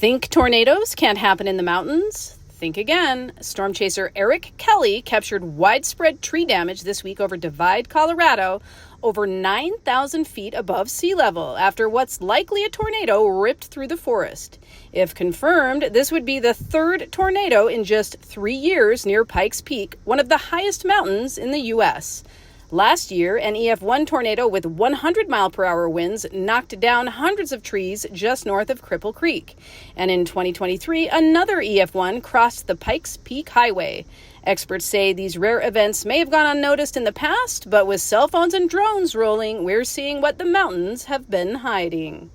Think tornadoes can't happen in the mountains? Think again. Storm chaser Eric Kelly captured widespread tree damage this week over Divide, Colorado, over 9,000 feet above sea level after what's likely a tornado ripped through the forest. If confirmed, this would be the third tornado in just 3 years near Pikes Peak, one of the highest mountains in the U.S. Last year, an EF1 tornado with 100-mile-per-hour winds knocked down hundreds of trees just north of Cripple Creek. And in 2023, another EF1 crossed the Pikes Peak Highway. Experts say these rare events may have gone unnoticed in the past, but with cell phones and drones rolling, we're seeing what the mountains have been hiding.